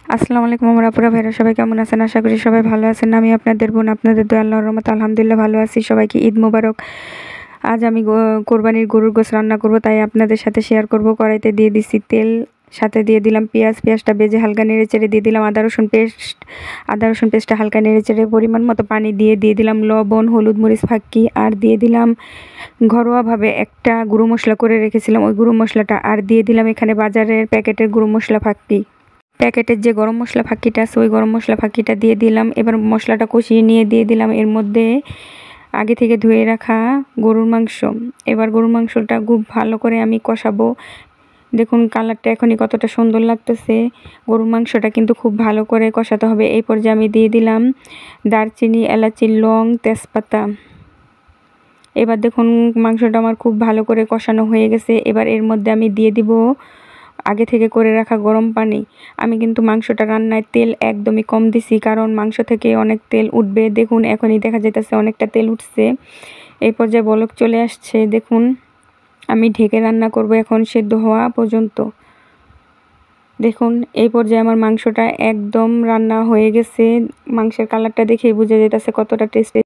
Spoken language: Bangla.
আসসালামু আলাইকুম আমার আপুরা ভাইরা সবাই কেমন আছেন? আশা করি সবাই ভালো আছেন। আমি আপনাদের বোন, আপনাদের দোয়া আল্লাহর রহমতে আলহামদুলিল্লাহ ভালো আছি। সবাইকে ঈদ মোবারক। আজ আমি কোরবানির গরুর গোশত রান্না করব, তাই আপনাদের সাথে শেয়ার করব। কড়াইতে দিয়ে দিছি তেল, সাথে দিয়ে দিলাম পেঁয়াজটা ভেজে হালকা নেড়েচেড়ে দিয়ে দিলাম আদা রসুন পেস্টটা হালকা নেড়েচেড়ে পরিমাণ মতো পানি দিয়ে দিলাম লবণ, হলুদ, মরিচ ফাঁকি, আর দিয়ে দিলাম ঘরোয়াভাবে একটা গুঁড়ো মশলা করে রেখেছিলাম, ওই গুঁড়ো মশলাটা, আর দিয়ে দিলাম এখানে বাজারের প্যাকেটের গুঁড়ো মশলা ফাঁকি। প্যাকেটের যে গরম মশলা ফাঁকিটা আছে, ওই গরম মশলা ফাঁকিটা দিয়ে দিলাম। এবার মশলাটা কষিয়ে নিয়ে দিয়ে দিলাম এর মধ্যে আগে থেকে ধুয়ে রাখা গরুর মাংস। এবার গরুর মাংসটা খুব ভালো করে আমি কষাবো। দেখুন কালারটা এখনই কতটা সুন্দর লাগতেছে। গরুর মাংসটা কিন্তু খুব ভালো করে কষাতে হবে। এই পর্যায়ে আমি দিয়ে দিলাম দারচিনি, এলাচি, লং, তেজপাতা। এবার দেখুন মাংসটা আমার খুব ভালো করে কষানো হয়ে গেছে। এবার এর মধ্যে আমি দিয়ে দিব আগে থেকে করে রাখা গরম পানি। আমি কিন্তু মাংসটা রান্নায় তেল একদমই কম দিছি, কারণ মাংস থেকে অনেক তেল উঠবে। দেখুন এখনই দেখা যাইতেছে অনেকটা তেল উঠছে। এই পর্যায়ে বলক চলে আসছে। দেখুন আমি ঢেকে রান্না করব এখন সেদ্ধ হওয়া পর্যন্ত। দেখুন এই পর্যায়ে আমার মাংসটা একদম রান্না হয়ে গেছে। মাংসের কালারটা দেখেই বোঝা যাইতেছে কতটা টেস্টি।